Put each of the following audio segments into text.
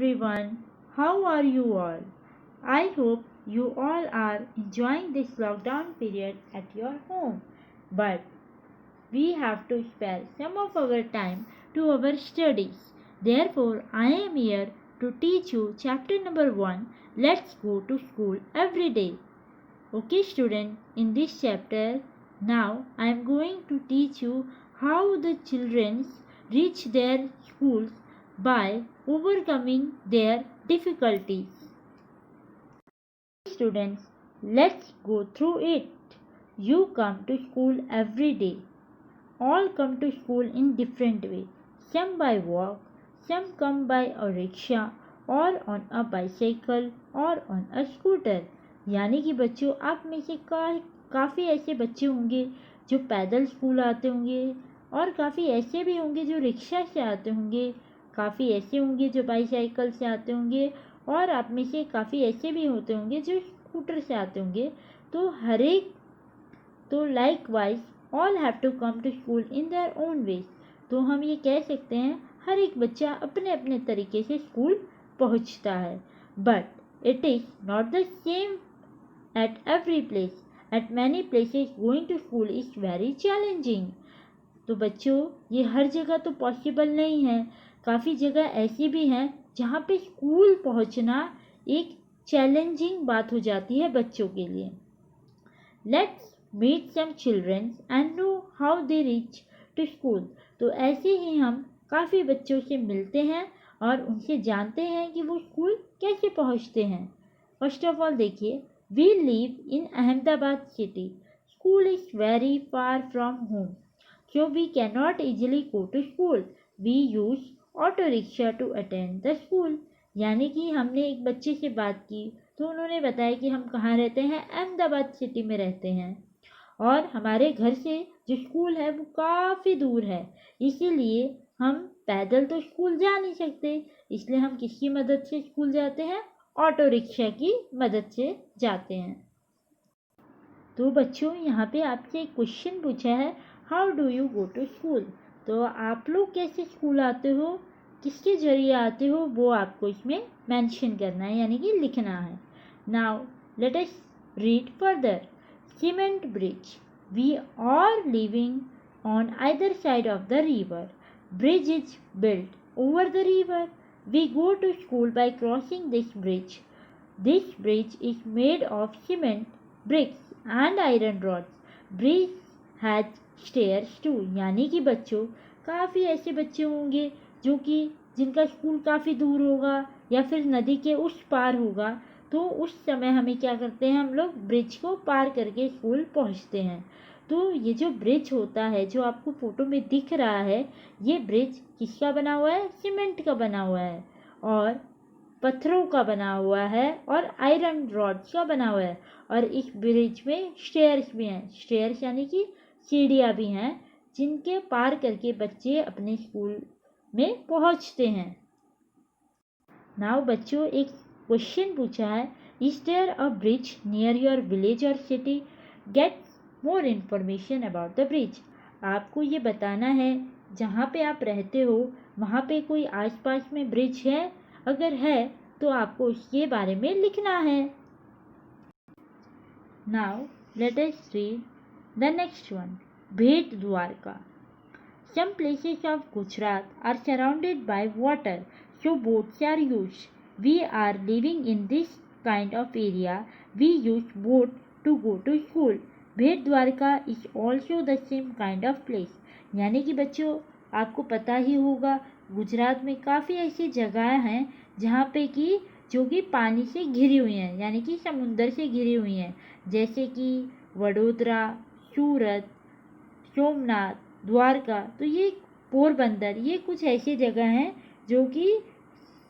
everyone, how are you all? I hope you all are enjoying this lockdown period at your home. But we have to spare some of our time to our studies. Therefore, I am here to teach you chapter number 1. Let's go to school every day. Okay, student, in this chapter, now I am going to teach you how the children reach their schools by overcoming their difficulties. Students, let's go through it. You come to school every day. All come to school in different way. Some by walk, some come by a rickshaw or on a bicycle or on a scooter. यानी कि बच्चों आप में से काफ़ी ऐसे बच्चे होंगे जो पैदल स्कूल आते होंगे और काफ़ी ऐसे भी होंगे जो रिक्शा से आते होंगे, काफ़ी ऐसे होंगे जो बाईसाइकिल से आते होंगे और आप में से काफ़ी ऐसे भी होते होंगे जो स्कूटर से आते होंगे। तो हर एक तो likewise all have to come to school in their own ways. तो हम ये कह सकते हैं हर एक बच्चा अपने अपने तरीके से स्कूल पहुंचता है, but it is not the same at every place. At many places going to school is very challenging. तो बच्चों ये हर जगह तो पॉसिबल नहीं है, काफ़ी जगह ऐसी भी हैं जहाँ पे स्कूल पहुँचना एक चैलेंजिंग बात हो जाती है बच्चों के लिए। Let's meet some children and know how they reach to school। तो ऐसे ही हम काफ़ी बच्चों से मिलते हैं और उनसे जानते हैं कि वो स्कूल कैसे पहुंचते हैं। फर्स्ट ऑफ ऑल देखिए, we live in Ahmedabad city. School is very far from home, so we can not easily go to school. We use auto rickshaw to attend the school. यानी कि हमने एक बच्चे से बात की तो उन्होंने बताया कि हम कहाँ रहते हैं, अहमदाबाद सिटी में रहते हैं और हमारे घर से जो स्कूल है वो काफ़ी दूर है, इसीलिए हम पैदल तो स्कूल जा नहीं सकते, इसलिए हम किसकी मदद से स्कूल जाते हैं, ऑटो रिक्शा की मदद से जाते हैं। तो बच्चों यहाँ पे आपसे एक क्वेश्चन पूछा है, how do you go to school. तो आप लोग कैसे स्कूल आते हो, किसके जरिए आते हो, वो आपको इसमें मेंशन करना है यानी कि लिखना है। Now let us read further. Cement bridge. We are living on either side of the river. Bridge is built over the river. We go to school by crossing this bridge. This bridge is made of cement, bricks and iron rods. Bridge has stairs too। यानी कि बच्चों काफ़ी ऐसे बच्चे होंगे जो कि जिनका स्कूल काफ़ी दूर होगा या फिर नदी के उस पार होगा, तो उस समय हमें क्या करते हैं, हम लोग ब्रिज को पार करके स्कूल पहुंचते हैं। तो ये जो ब्रिज होता है जो आपको फ़ोटो में दिख रहा है, ये ब्रिज किसका बना हुआ है, सीमेंट का बना हुआ है और पत्थरों का बना हुआ है और आयरन रॉड्स का बना हुआ है। और इस ब्रिज में स्टेयर्स भी हैं, स्टेयर्स यानी कि सीढ़ियाँ भी हैं जिनके पार करके बच्चे अपने स्कूल में पहुंचते हैं। नाउ बच्चों एक क्वेश्चन पूछा है, is there a bridge near your village और city. Get more information about the bridge. आपको ये बताना है जहाँ पे आप रहते हो वहाँ पे कोई आसपास में ब्रिज है, अगर है तो आपको उसके बारे में लिखना है। Now let us read the next one. भेट Dwarka. Some places of Gujarat are surrounded by water, so boats are used. We are living in this kind of area. We use boat to go to school. Bhet Dwarka is also the same kind of place. यानी कि बच्चों आपको पता ही होगा गुजरात में काफ़ी ऐसी जगह हैं जहाँ पे कि जो कि पानी से घिरी हुई हैं, यानी कि समुंदर से घिरी हुई हैं, जैसे कि वडोदरा, सूरत, सोमनाथ, द्वारका। तो ये पोरबंदर, ये कुछ ऐसी जगह हैं जो कि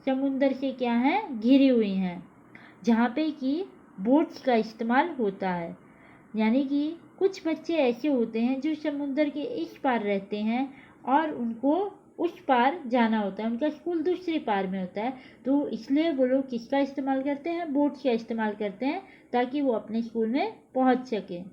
समुंदर से क्या हैं, घिरी हुई हैं, जहाँ पे कि बोट्स का इस्तेमाल होता है। यानी कि कुछ बच्चे ऐसे होते हैं जो समुंदर के इस पार रहते हैं और उनको उस पार जाना होता है, उनका स्कूल दूसरे पार में होता है, तो इसलिए वो लोग किसका इस्तेमाल करते हैं, बोट्स का इस्तेमाल करते हैं ताकि वो अपने स्कूल में पहुँच सकें।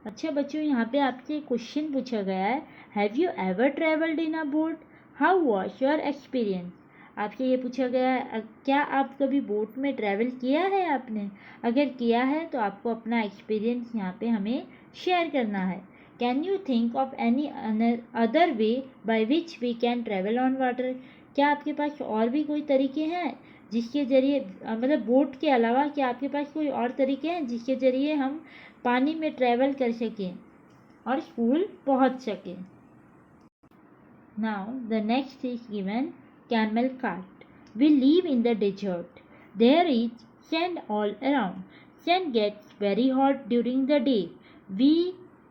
अच्छा बच्चों यहाँ पे आपसे क्वेश्चन पूछा गया है, have you ever travelled in a boat. How was your experience? आपसे ये पूछा गया है क्या आप कभी बोट में ट्रैवल किया है आपने? अगर किया है तो आपको अपना एक्सपीरियंस यहाँ पे हमें शेयर करना है। Can you think of any other way by which we can travel on water? क्या आपके पास और भी कोई तरीके हैं जिसके ज़रिए मतलब बोट के अलावा क्या आपके पास कोई और तरीके हैं जिसके ज़रिए हम पानी में ट्रैवल कर सकें और स्कूल पहुंच सकें? Now the next is given camel cart. We live in the desert. There is sand all around. Sand gets very hot during the day. We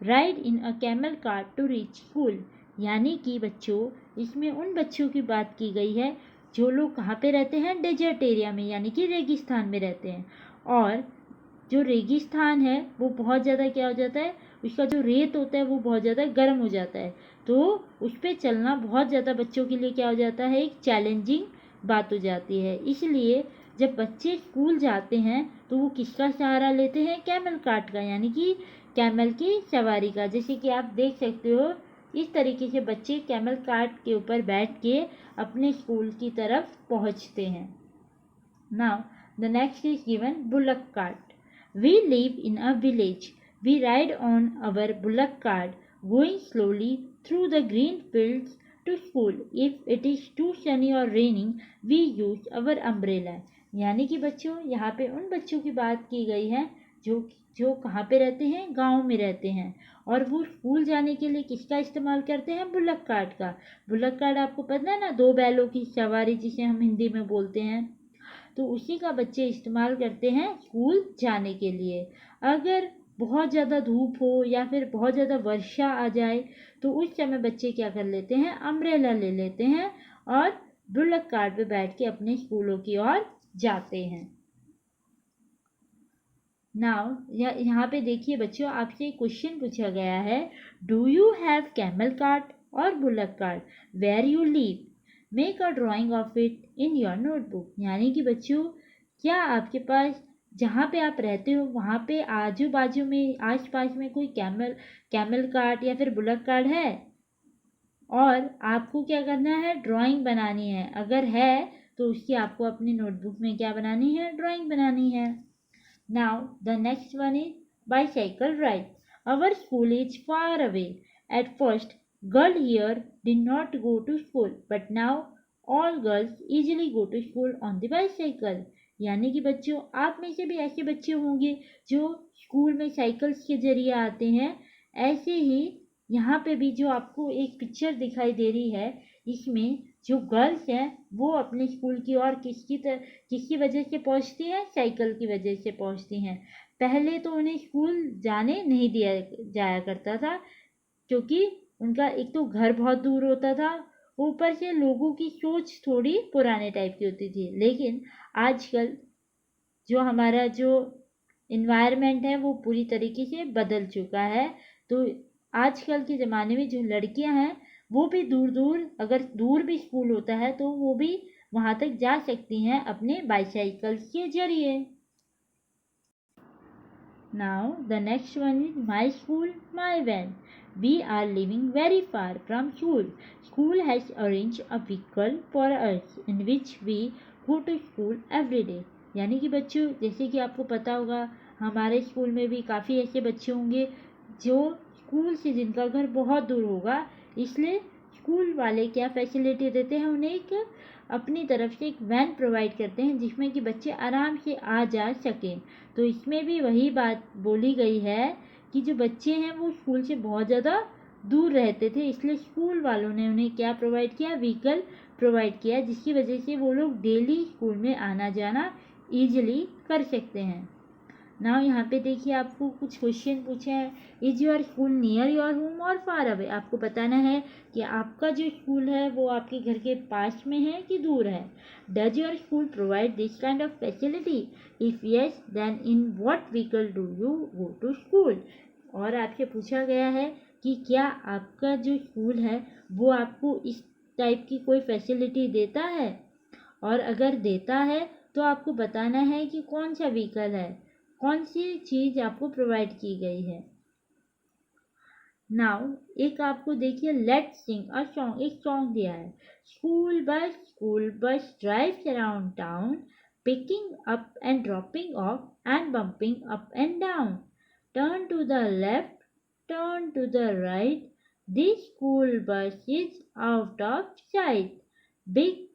ride in a camel cart to reach school. यानी कि बच्चों इसमें उन बच्चों की बात की गई है जो लोग कहाँ पे रहते हैं? डेजर्ट एरिया में, यानी कि रेगिस्तान में रहते हैं। और जो रेगिस्तान है वो बहुत ज़्यादा क्या हो जाता है, उसका जो रेत होता है वो बहुत ज़्यादा गर्म हो जाता है, तो उस पर चलना बहुत ज़्यादा बच्चों के लिए क्या हो जाता है, एक चैलेंजिंग बात हो जाती है। इसलिए जब बच्चे स्कूल जाते हैं तो वो किसका सहारा लेते हैं? कैमल कार्ट का, यानी कि कैमल की सवारी का। जैसे कि आप देख सकते हो इस तरीके से बच्चे कैमल कार्ट के ऊपर बैठ के अपने स्कूल की तरफ पहुंचते हैं। Now the next is given bullock cart. We live in a village. We ride on our bullock cart, going slowly through the green fields to school. If it is too sunny or raining, we use our umbrella. यानी कि बच्चों यहाँ पे उन बच्चों की बात की गई है जो कहाँ पे रहते हैं? गांव में रहते हैं, और वो स्कूल जाने के लिए किसका इस्तेमाल करते हैं? बुलक कार्ट का। बुलक कार्ट आपको पता है ना, 2 बैलों की सवारी जिसे हम हिंदी में बोलते हैं, तो उसी का बच्चे इस्तेमाल करते हैं स्कूल जाने के लिए। अगर बहुत ज़्यादा धूप हो या फिर बहुत ज़्यादा वर्षा आ जाए तो उस समय बच्चे क्या कर लेते हैं? अम्ब्रेला ले लेते हैं और बुलक कार्ट पे बैठ के अपने स्कूलों की ओर जाते हैं। नाउ यहाँ पे देखिए बच्चों, आपसे क्वेश्चन पूछा गया है, do you have camel cart और bullock cart where you live? Make a drawing of it in your notebook. यानी कि बच्चों क्या आपके पास जहाँ पे आप रहते हो वहाँ पे आजू बाजू में आस पास में कोई कैमल कार्ट या फिर बुलक कार्ट है? और आपको क्या करना है? ड्राइंग बनानी है। अगर है तो उसकी आपको अपनी नोटबुक में क्या बनानी है? ड्राइंग बनानी है। Now the next one is bicycle ride. Our school is far away. At first girl here did not go to school, but now all girls easily go to school on the bicycle. यानी कि बच्चों आप में से भी ऐसे बच्चे होंगे जो स्कूल में साइकिल्स के जरिए आते हैं। ऐसे ही यहाँ पे भी जो आपको एक पिक्चर दिखाई दे रही है, इसमें जो गर्ल्स हैं वो अपने स्कूल की ओर किसकी वजह से पहुँचती हैं? साइकिल की वजह से पहुँचती हैं। पहले तो उन्हें स्कूल जाने नहीं दिया जाया करता था, क्योंकि उनका एक तो घर बहुत दूर होता था, ऊपर से लोगों की सोच थोड़ी पुराने टाइप की होती थी। लेकिन आजकल जो हमारा जो इन्वायरमेंट है वो पूरी तरीके से बदल चुका है, तो आजकल के ज़माने में जो लड़कियां हैं वो भी अगर दूर भी स्कूल होता है तो वो भी वहाँ तक जा सकती हैं अपने बाईसाइकिल के जरिए। Now the next one is my school, my van. We are living very far from school. School has arranged a vehicle for us in which we go to school every day. यानी कि बच्चों जैसे कि आपको पता होगा हमारे school में भी काफ़ी ऐसे बच्चे होंगे जो स्कूल से जिनका घर बहुत दूर होगा, इसलिए स्कूल वाले क्या फैसिलिटी देते हैं? उन्हें एक अपनी तरफ से एक वैन प्रोवाइड करते हैं जिसमें कि बच्चे आराम से आ जा सकें। तो इसमें भी वही बात बोली गई है कि जो बच्चे हैं वो स्कूल से बहुत ज़्यादा दूर रहते थे, इसलिए स्कूल वालों ने उन्हें क्या प्रोवाइड किया? व्हीकल प्रोवाइड किया, जिसकी वजह से वो लोग डेली स्कूल में आना जाना ईजिली कर सकते हैं। नाउ यहाँ पे देखिए आपको कुछ क्वेश्चन पूछा है, is your school near your home और फार अवे? आपको बताना है कि आपका जो स्कूल है वो आपके घर के पास में है कि दूर है। Does your school provide this kind of facility? If yes then in what vehicle do you go to school? और आपसे पूछा गया है कि क्या आपका जो स्कूल है वो आपको इस टाइप की कोई फैसिलिटी देता है, और अगर देता है तो आपको बताना है कि कौन सा व्हीकल है, कौन सी चीज़ आपको प्रोवाइड की गई है। नाउ एक आपको देखिए लेट्स सिंग अ सॉन्ग, एक सॉन्ग दिया है। School bus drives around town, picking up and dropping off and bumping up and down. Turn to the left, turn to the right, this school bus is out of sight. Big,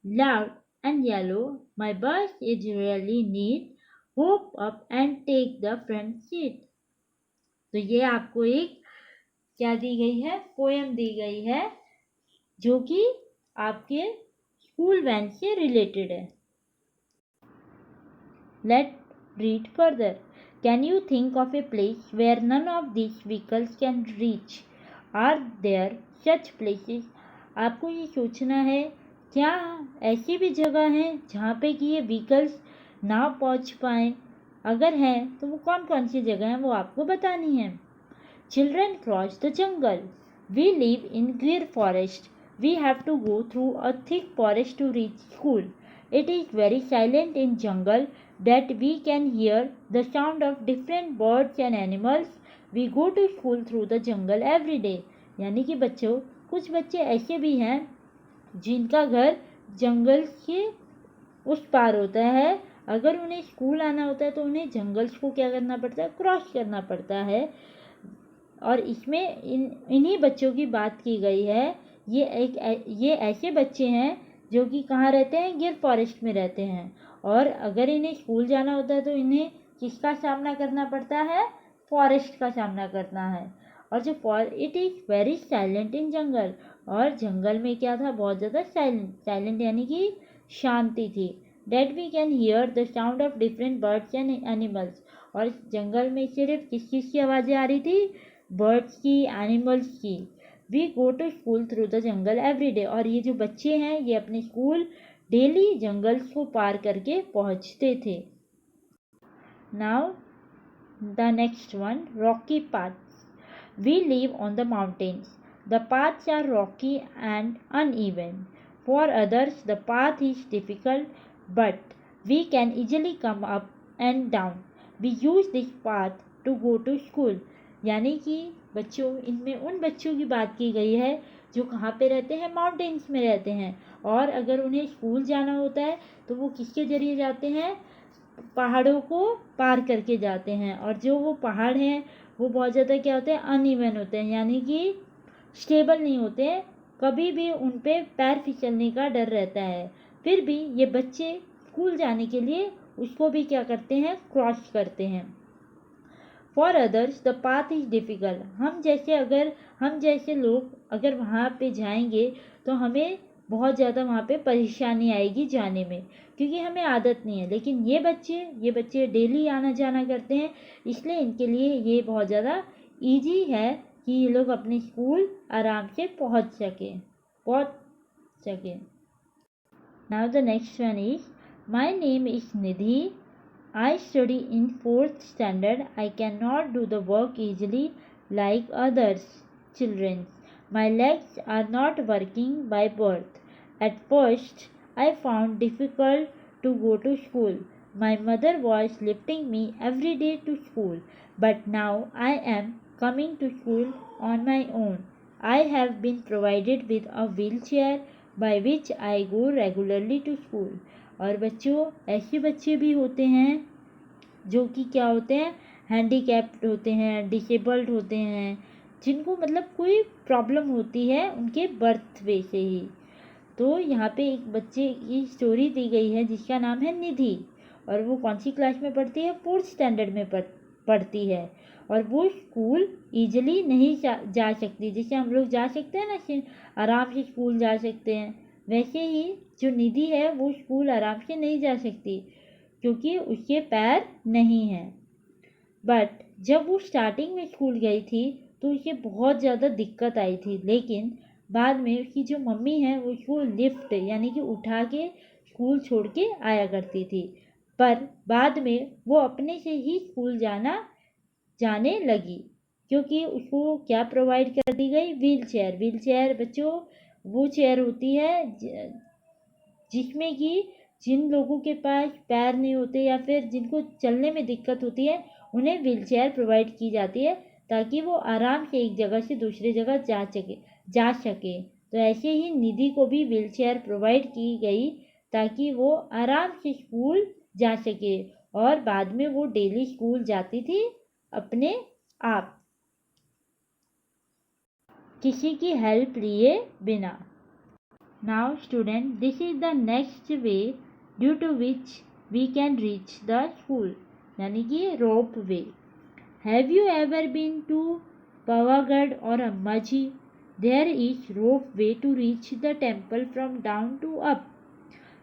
loud and yellow, my bus is really neat, hop up and take the front seat। तो ये आपको एक क्या दी गई है, poem दी गई है जो कि आपके स्कूल वैन से रिलेटेड है। Let read further. Can you think of a place where none of this vehicles can reach? Are there such places? आपको ये सोचना है, क्या ऐसी भी जगह हैं जहाँ पे कि ये व्हीकल्स ना पहुँच पाएँ? अगर हैं तो वो कौन कौन सी जगह हैं वो आपको बतानी है। Children cross the jungle. We live in Gir forest. We have to go through a thick forest to reach school. It is very silent in jungle that we can hear the sound of different birds and animals. We go to school through the jungle every day. यानी कि बच्चों, कुछ बच्चे ऐसे भी हैं जिनका घर जंगल के उस पार होता है। अगर उन्हें स्कूल आना होता है तो उन्हें जंगल्स को क्या करना पड़ता है, क्रॉस करना पड़ता है। और इसमें इन्हीं बच्चों की बात की गई है। ये ऐसे बच्चे हैं जो कि कहाँ रहते हैं, गिर फॉरेस्ट में रहते हैं। और अगर इन्हें स्कूल जाना होता है तो इन्हें किसका सामना करना पड़ता है, फॉरेस्ट का सामना करना है। और जो it is very silent in jungle, और जंगल में क्या था, बहुत ज़्यादा साइलेंट यानी कि शांति थी। That we can hear the sound of different birds and animals, और जंगल में सिर्फ किस चीज़ की आवाज़ें आ रही थी, बर्ड्स की, एनिमल्स की। We go to school through the jungle every day, और ये जो बच्चे हैं ये अपने स्कूल डेली जंगल्स को पार करके पहुंचते थे। Now the next one, rocky paths. We live on the mountains. The paths are rocky and uneven. For others the path is difficult, but we can easily come up and down. We use this path to go to school. यानी कि बच्चों, इनमें उन बच्चों की बात की गई है जो कहाँ पे रहते हैं, माउंटेन्स में रहते हैं। और अगर उन्हें स्कूल जाना होता है तो वो किसके ज़रिए जाते हैं, पहाड़ों को पार करके जाते हैं। और जो वो पहाड़ हैं वो बहुत ज़्यादा क्या होते हैं, अनइवन होते हैं, यानी कि स्टेबल नहीं होते हैं, कभी भी उन पे पैर फिसलने का डर रहता है। फिर भी ये बच्चे स्कूल जाने के लिए उसको भी क्या करते हैं, क्रॉस करते हैं। For others the path is difficult. हम जैसे लोग अगर वहाँ पे जाएंगे तो हमें बहुत ज़्यादा वहाँ पे परेशानी आएगी जाने में, क्योंकि हमें आदत नहीं है। लेकिन ये बच्चे डेली आना जाना करते हैं, इसलिए इनके लिए ये बहुत ज़्यादा ईजी है कि ये लोग अपने स्कूल आराम से पहुँच सकें। Now the next one is, my name is Nidhi. I study in 4th standard. I cannot do the work easily like others children. My legs are not working by birth. At first, I found difficult to go to school. My mother was lifting me every day to school, but now I am coming to school on my own. I have been provided with a wheelchair by which I go regularly to school. और बच्चों, ऐसे बच्चे भी होते हैं जो कि क्या होते हैं, हैंडीकैप्ड होते हैं, डिसेबल्ड होते हैं, जिनको मतलब कोई प्रॉब्लम होती है उनके बर्थ वे से ही। तो यहाँ पे एक बच्चे की स्टोरी दी गई है जिसका नाम है निधि, और वो कौन सी क्लास में पढ़ती है, 4th स्टैंडर्ड में पढ़ती है। और वो स्कूल ईजिली नहीं जा सकती, जैसे हम लोग जा सकते हैं ना, आराम से स्कूल जा सकते हैं, वैसे ही जो निधि है वो स्कूल आराम से नहीं जा सकती क्योंकि उसके पैर नहीं हैं। बट जब वो स्टार्टिंग में स्कूल गई थी तो उसे बहुत ज़्यादा दिक्कत आई थी, लेकिन बाद में उसकी जो मम्मी है वो उसको लिफ्ट यानी कि उठा के स्कूल छोड़ के आया करती थी। पर बाद में वो अपने से ही स्कूल जाने लगी, क्योंकि उसको क्या प्रोवाइड कर दी गई, व्हील चेयर। बच्चों, वो चेयर होती है जिसमें कि जिन लोगों के पास पैर नहीं होते या फिर जिनको चलने में दिक्कत होती है उन्हें व्हीलचेयर प्रोवाइड की जाती है, ताकि वो आराम से एक जगह से दूसरी जगह जा सके। तो ऐसे ही निधि को भी व्हीलचेयर प्रोवाइड की गई ताकि वो आराम से स्कूल जा सके और बाद में वो डेली स्कूल जाती थी अपने आप, किसी की हेल्प लिए बिना। Now student, this is the next way due to which we can reach the school, यानी कि ropeway. Have you ever been to Pavagadh और Ambaji? There is rope way to reach the temple from down to up.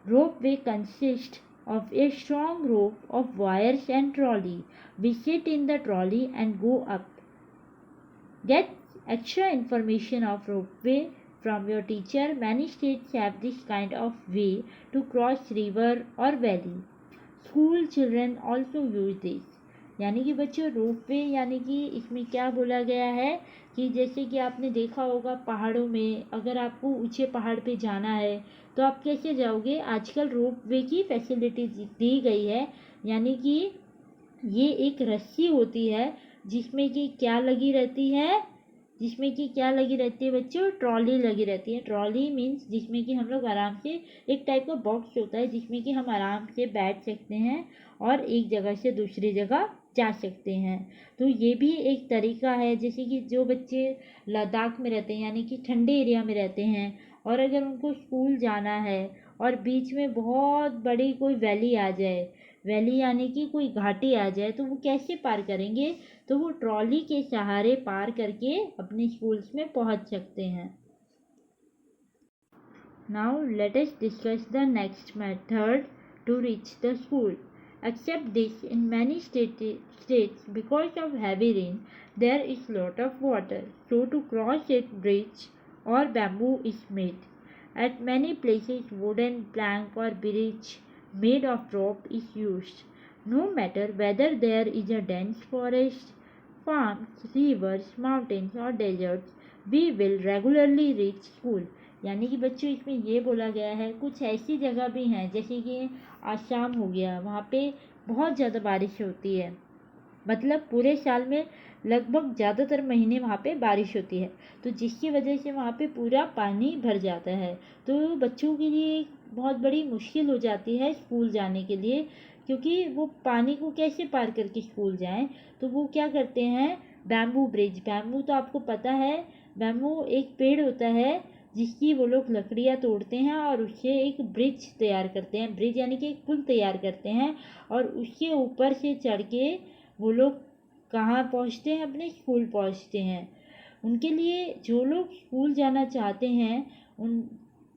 Rope way consists of a strong rope of wires and trolley. We sit in the trolley and go up. Get extra information of rope way from your teacher. Many states have this kind of way to cross river or valley. School children also use this. यानी कि बच्चों रोप वे यानी कि इसमें क्या बोला गया है कि जैसे कि आपने देखा होगा पहाड़ों में, अगर आपको ऊंचे पहाड़ पे जाना है तो आप कैसे जाओगे? आजकल रोप वे की फैसिलिटी दी गई है, यानी कि ये एक रस्सी होती है जिसमें कि क्या लगी रहती है, बच्चों? ट्रॉली लगी रहती है। ट्रॉली मीन्स जिसमें कि हम लोग आराम से, एक टाइप का बॉक्स होता है जिसमें कि हम आराम से बैठ सकते हैं और एक जगह से दूसरी जगह जा सकते हैं। तो ये भी एक तरीका है, जैसे कि जो बच्चे लद्दाख में रहते हैं यानी कि ठंडे एरिया में रहते हैं और अगर उनको स्कूल जाना है और बीच में बहुत बड़ी कोई वैली आ जाए, वैली यानी कि कोई घाटी आ जाए, तो वो कैसे पार करेंगे? तो वो ट्रॉली के सहारे पार करके अपने स्कूल्स में पहुंच सकते हैं। Now let us discuss the next method to reach the school. Except this, in many states, because of heavy rain, there is lot of water. So to cross a bridge or bamboo is made. At many places, wooden plank or bridge made of rope is used. No matter whether there is a dense forest, farms, rivers, mountains or deserts, we will regularly reach school. यानी कि बच्चों इसमें ये बोला गया है, कुछ ऐसी जगह भी हैं जैसे कि आसाम हो गया, वहाँ पे बहुत ज़्यादा बारिश होती है, मतलब पूरे साल में लगभग ज़्यादातर महीने वहाँ पे बारिश होती है, तो जिसकी वजह से वहाँ पे पूरा पानी भर जाता है। तो बच्चों के लिए एक बहुत बड़ी मुश्किल हो जाती है स्कूल जाने के लिए, क्योंकि वो पानी को कैसे पार करके स्कूल जाएं। तो वो क्या करते हैं, बैम्बू ब्रिज, बैम्बू तो आपको पता है, बैम्बू एक पेड़ होता है जिसकी वो लोग लकड़ियाँ तोड़ते हैं और उससे एक ब्रिज तैयार करते हैं, ब्रिज यानी कि एक पुल तैयार करते हैं और उसके ऊपर से चढ़ के वो लोग कहाँ पहुँचते हैं? अपने स्कूल पहुँचते हैं। उनके लिए जो लोग स्कूल जाना चाहते हैं,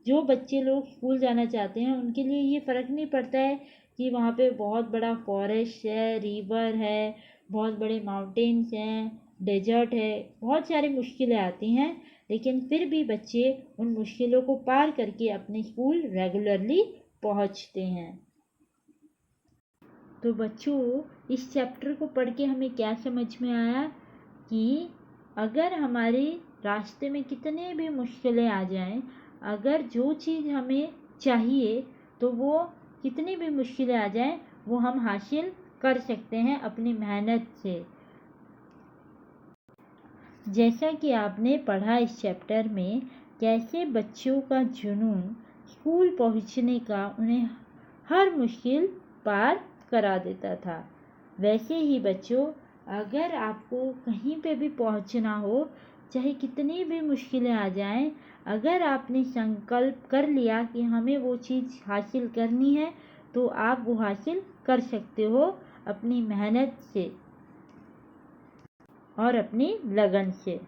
जो बच्चे लोग स्कूल जाना चाहते हैं उनके लिए ये फ़र्क नहीं पड़ता है कि वहाँ पे बहुत बड़ा फॉरेस्ट है, रिवर है, बहुत बड़े माउंटेन्स हैं, डेजर्ट है, बहुत सारी मुश्किलें आती हैं, लेकिन फिर भी बच्चे उन मुश्किलों को पार करके अपने स्कूल रेगुलरली पहुंचते हैं। तो बच्चों इस चैप्टर को पढ़ के हमें क्या समझ में आया कि अगर हमारे रास्ते में कितने भी मुश्किलें आ जाएं, अगर जो चीज़ हमें चाहिए तो वो कितनी भी मुश्किलें आ जाएं वो हम हासिल कर सकते हैं अपनी मेहनत से। जैसा कि आपने पढ़ा इस चैप्टर में कैसे बच्चों का जुनून स्कूल पहुंचने का उन्हें हर मुश्किल पार करा देता था, वैसे ही बच्चों अगर आपको कहीं पे भी पहुंचना हो, चाहे कितनी भी मुश्किलें आ जाएं, अगर आपने संकल्प कर लिया कि हमें वो चीज़ हासिल करनी है तो आप वो हासिल कर सकते हो अपनी मेहनत से और अपनी लगन से।